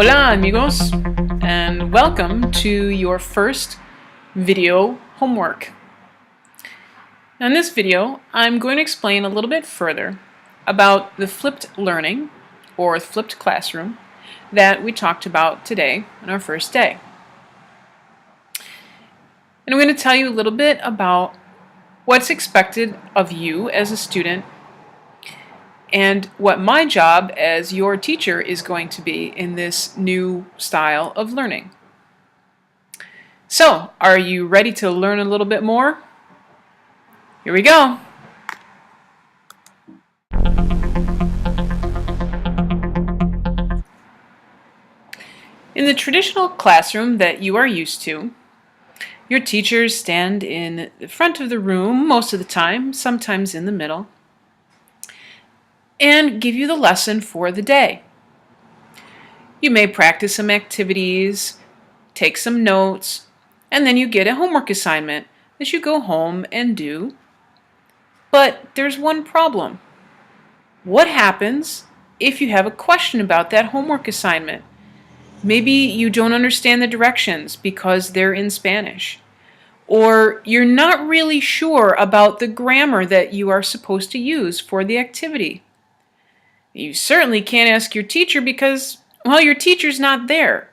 Hola amigos, and welcome to your first video homework. Now in this video, I'm going to explain a little bit further about the flipped learning or flipped classroom that we talked about today on our first day. And I'm going to tell you a little bit about what's expected of you as a student and what my job as your teacher is going to be in this new style of learning. So, are you ready to learn a little bit more? Here we go. In the traditional classroom that you are used to, your teachers stand in the front of the room most of the time, sometimes in the middle, and give you the lesson for the day. You may practice some activities, take some notes, and then you get a homework assignment that you go home and do. But there's one problem. What happens if you have a question about that homework assignment? Maybe you don't understand the directions because they're in Spanish. Or you're not really sure about the grammar that you are supposed to use for the activity. You certainly can't ask your teacher because, well, your teacher's not there.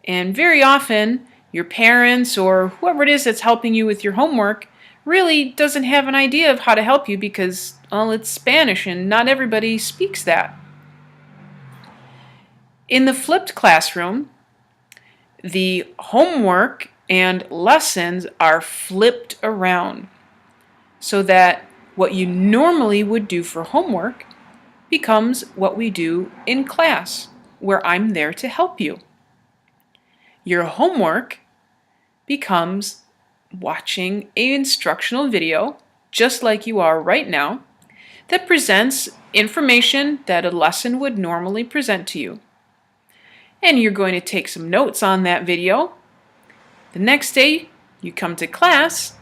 And very often, your parents or whoever it is that's helping you with your homework really doesn't have an idea of how to help you because, well, it's Spanish and not everybody speaks that. In the flipped classroom, the homework and lessons are flipped around so that what you normally would do for homework becomes what we do in class, where I'm there to help you. Your homework becomes watching an instructional video, just like you are right now, that presents information that a lesson would normally present to you. And you're going to take some notes on that video. The next day, you come to class,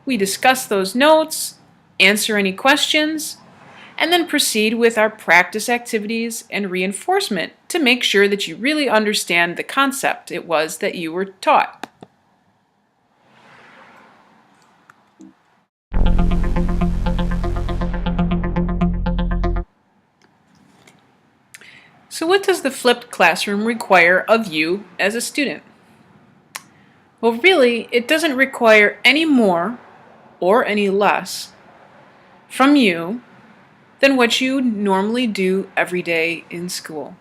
we discuss those notes, answer any questions, and then proceed with our practice activities and reinforcement to make sure that you really understand the concept it was that you were taught. So what does the flipped classroom require of you as a student? Well, really, it doesn't require any more or any less from you than what you normally do every day in school.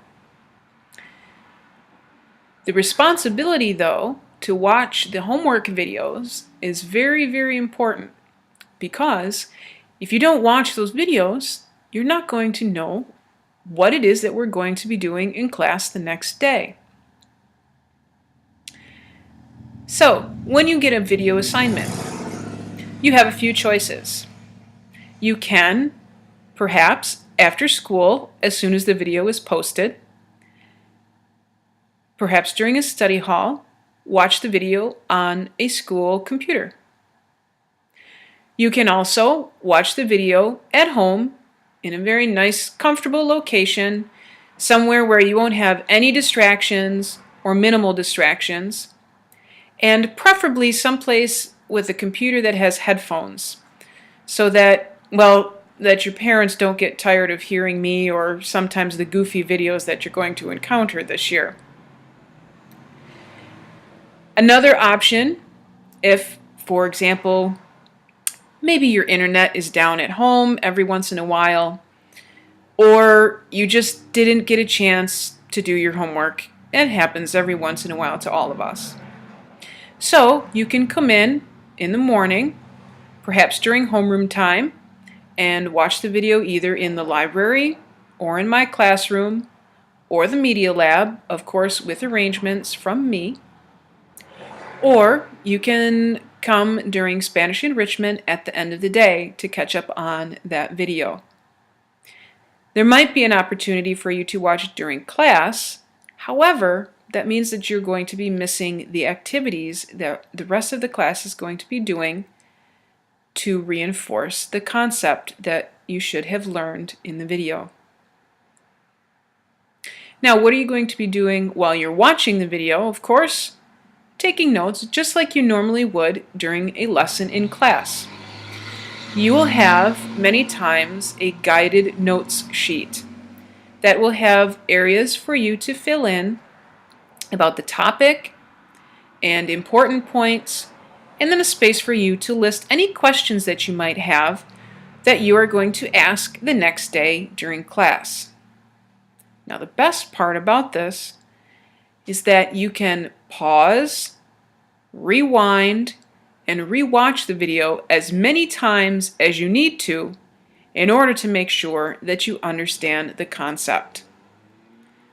The responsibility, though, to watch the homework videos is very, very important because if you don't watch those videos, you're not going to know what it is that we're going to be doing in class the next day. So, when you get a video assignment, you have a few choices. You can, perhaps after school, as soon as the video is posted, perhaps during a study hall, watch the video on a school computer. You can also watch the video at home in a very nice, comfortable location, somewhere where you won't have any distractions or minimal distractions, and preferably someplace with a computer that has headphones so that, well, that your parents don't get tired of hearing me or sometimes the goofy videos that you're going to encounter this year. Another option, if, for example, maybe your internet is down at home every once in a while, or you just didn't get a chance to do your homework. It happens every once in a while to all of us. So you can come in the morning, perhaps during homeroom time, and watch the video either in the library or in my classroom or the media lab, of course with arrangements from me. Or you can come during Spanish enrichment at the end of the day to catch up on that video. There might be an opportunity for you to watch it during class. However, that means that you're going to be missing the activities that the rest of the class is going to be doing to reinforce the concept that you should have learned in the video. Now, what are you going to be doing while you're watching the video? Of course, taking notes just like you normally would during a lesson in class. You will have many times a guided notes sheet that will have areas for you to fill in about the topic and important points, and then a space for you to list any questions that you might have that you are going to ask the next day during class. Now, the best part about this is that you can pause, rewind, and rewatch the video as many times as you need to in order to make sure that you understand the concept.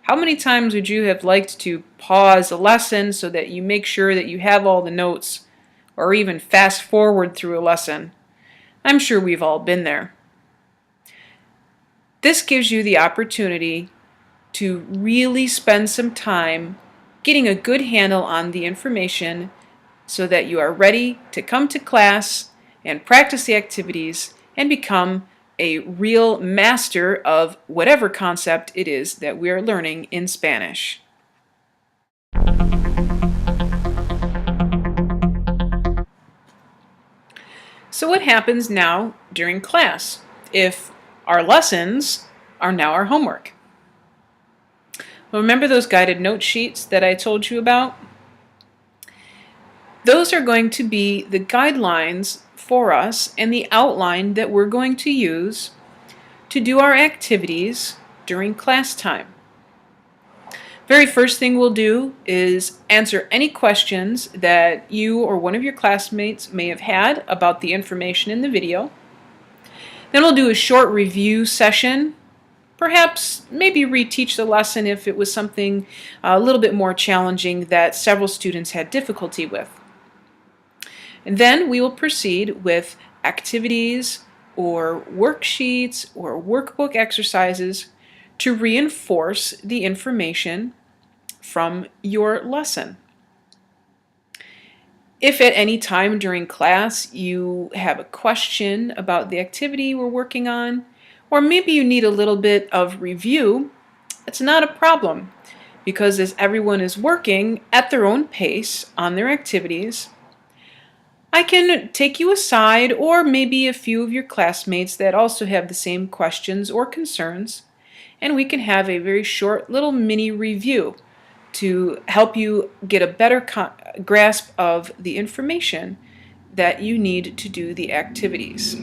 How many times would you have liked to pause a lesson so that you make sure that you have all the notes, or even fast forward through a lesson? I'm sure we've all been there. This gives you the opportunity to really spend some time getting a good handle on the information so that you are ready to come to class and practice the activities and become a real master of whatever concept it is that we are learning in Spanish. So what happens now during class if our lessons are now our homework? Well, remember those guided note sheets that I told you about? Those are going to be the guidelines for us and the outline that we're going to use to do our activities during class time. Very first thing we'll do is answer any questions that you or one of your classmates may have had about the information in the video. Then we'll do a short review session, perhaps maybe reteach the lesson if it was something a little bit more challenging that several students had difficulty with. And then we will proceed with activities or worksheets or workbook exercises to reinforce the information from your lesson. If at any time during class you have a question about the activity we're working on, or maybe you need a little bit of review, it's not a problem, because as everyone is working at their own pace on their activities, I can take you aside, or maybe a few of your classmates that also have the same questions or concerns, and we can have a very short little mini review to help you get a better grasp of the information that you need to do the activities.